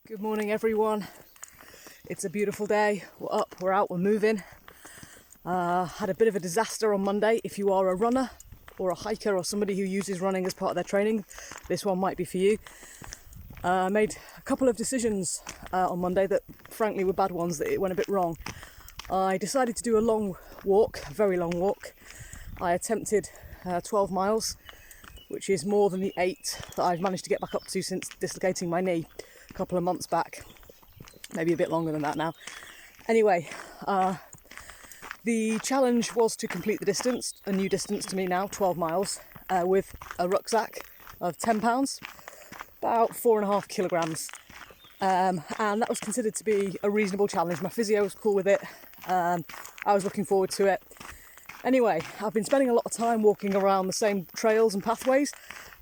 Good morning everyone. It's a beautiful day. We're up, we're out, we're moving. Had a bit of a disaster on Monday. If you are a runner or a hiker or somebody who uses running as part of their training, this one might be for you. I made a couple of decisions on Monday that frankly were bad ones, that it went a bit wrong. I decided to do a long walk, a very long walk. I attempted 12 miles, which is more than the 8 that I've managed to get back up to since dislocating my knee a couple of months back. Maybe a bit longer than that now. Anyway, the challenge was to complete the distance, a new distance to me now, 12 miles, with a rucksack of 10 pounds, about 4.5 kilograms. And that was considered to be a reasonable challenge. My physio was cool with it. I was looking forward to it. Anyway, I've been spending a lot of time walking around the same trails and pathways,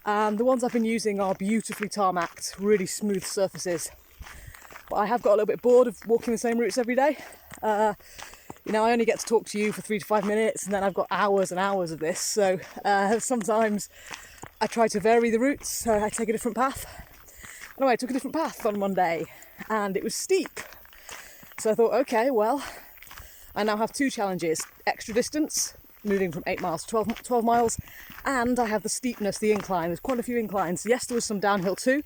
and the ones I've been using are beautifully tarmacked, really smooth surfaces. But I have got a little bit bored of walking the same routes every day. I only get to talk to you for 3 to 5 minutes, and then I've got hours and hours of this. So sometimes I try to vary the routes, so I take a different path. Anyway, I took a different path on Monday, and it was steep. So I thought, okay, well, I now have 2 challenges: extra distance, moving from 8 miles to 12 miles, and I have the steepness, the incline. There's quite a few inclines. Yes, there was some downhill too,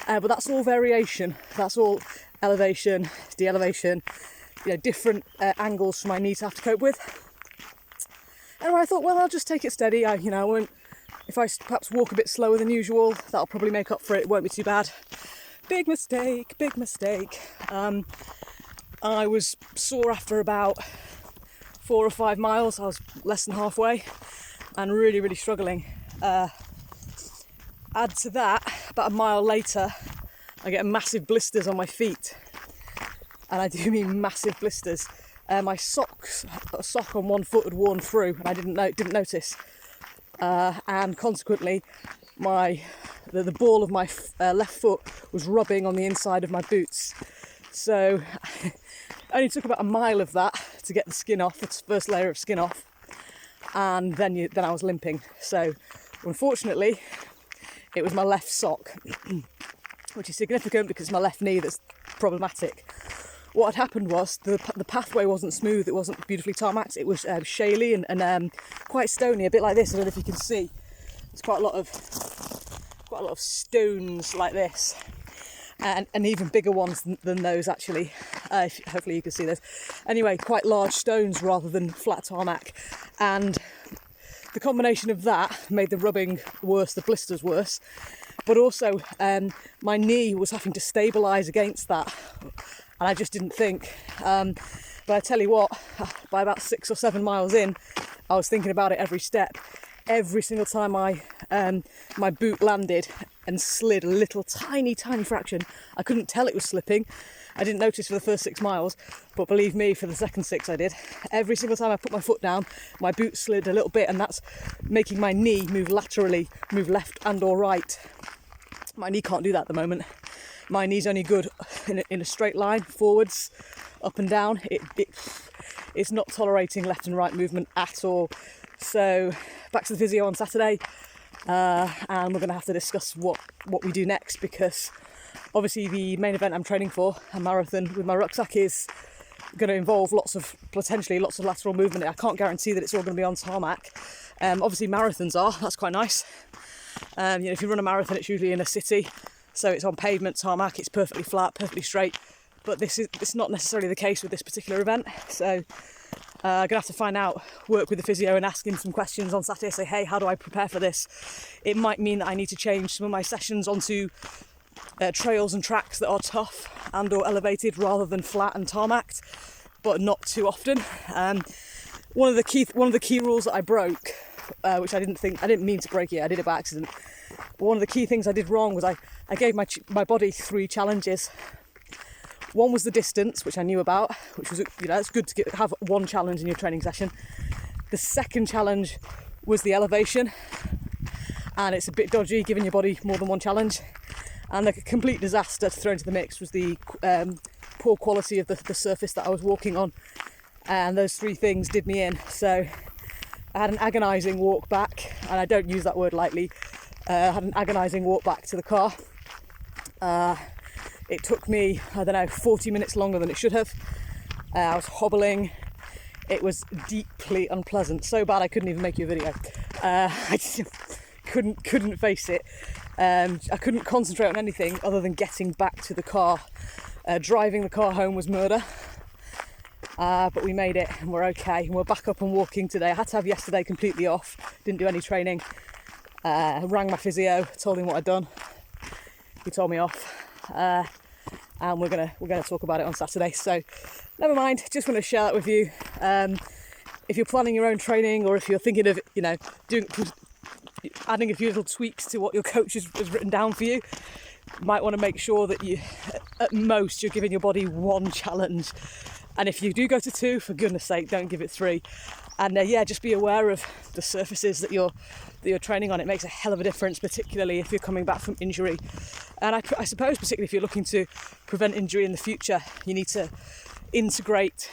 but that's all variation. That's all elevation, de-elevation, different angles for my knee to have to cope with. Anyway, I thought, well, I'll just take it steady. I won't, if I perhaps walk a bit slower than usual, that'll probably make up for it. It won't be too bad. Big mistake, big mistake. I was sore after about 4 or 5 miles. I was less than halfway and really, really struggling. Add to that, about a mile later, I get massive blisters on my feet. And I do mean massive blisters. My sock on one foot had worn through, and I didn't notice. And consequently, the ball of my left foot was rubbing on the inside of my boots. So it only took about a mile of that to get the skin off, the first layer of skin off, and then I was limping. So unfortunately, it was my left sock, which is significant because it's my left knee that's problematic. What had happened was the pathway wasn't smooth, it wasn't beautifully tarmacked, it was shaly and quite stony, a bit like this. I don't know if you can see. There's quite a lot of stones like this, and even bigger ones than those actually. Hopefully you can see this. Anyway, quite large stones rather than flat tarmac, and the combination of that made the rubbing worse, the blisters worse, but also my knee was having to stabilise against that, and I just didn't think. But I tell you what, by about 6 or 7 miles in, I was thinking about it every step. Every single time my boot landed and slid a little tiny fraction, I couldn't tell it was slipping. I didn't notice for the first 6 miles, but believe me, for the second 6 I did. Every single time I put my foot down, my boot slid a little bit, and that's making my knee move laterally, move left and or right. My knee can't do that at the moment. My knee's only good in a straight line, forwards, up and down. It's not tolerating left and right movement at all. So back to the physio on Saturday, and we're going to have to discuss what we do next, because obviously the main event I'm training for, a marathon with my rucksack, is going to involve potentially lots of lateral movement. I can't guarantee that it's all going to be on tarmac. Obviously marathons are, that's quite nice. If you run a marathon, it's usually in a city, so it's on pavement, tarmac, it's perfectly flat, perfectly straight. But it's not necessarily the case with this particular event. So I'm going to have to find out, work with the physio and ask him some questions on Saturday, say, hey, how do I prepare for this? It might mean that I need to change some of my sessions onto trails and tracks that are tough and or elevated rather than flat and tarmacked, but not too often. One of the key rules that I broke, which I didn't mean to break it, I did it by accident. But one of the key things I did wrong was I gave my body 3 challenges. One was the distance, which I knew about, which was, it's good to have one challenge in your training session. The second challenge was the elevation, and it's a bit dodgy giving your body more than one challenge. And the complete disaster to throw into the mix was the poor quality of the surface that I was walking on, and those 3 things did me in. So I had an agonising walk back, and I don't use that word lightly. I had an agonising walk back to the car. It took me, I don't know, 40 minutes longer than it should have. I was hobbling. It was deeply unpleasant, so bad I couldn't even make you a video. I just couldn't face it. I couldn't concentrate on anything other than getting back to the car. Driving the car home was murder, but we made it and we're okay. And we're back up and walking today. I had to have yesterday completely off, didn't do any training. Rang my physio, told him what I'd done. He told me off, and we're gonna talk about it on Saturday. So never mind, just want to share that with you. If you're planning your own training, or if you're thinking of, adding a few little tweaks to what your coach has written down for you, might want to make sure that you, at most, you're giving your body one challenge. And if you do go to 2, for goodness sake, don't give it 3. And just be aware of the surfaces that you're training on. It makes a hell of a difference, particularly if you're coming back from injury. And I suppose particularly if you're looking to prevent injury in the future, you need to integrate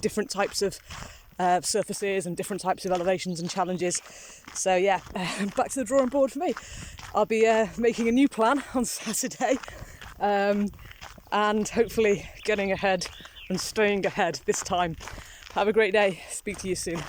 different types of surfaces and different types of elevations and challenges. So back to the drawing board for me. I'll be making a new plan on Saturday, and hopefully getting ahead and staying ahead this time. Have a great day. Speak to you soon.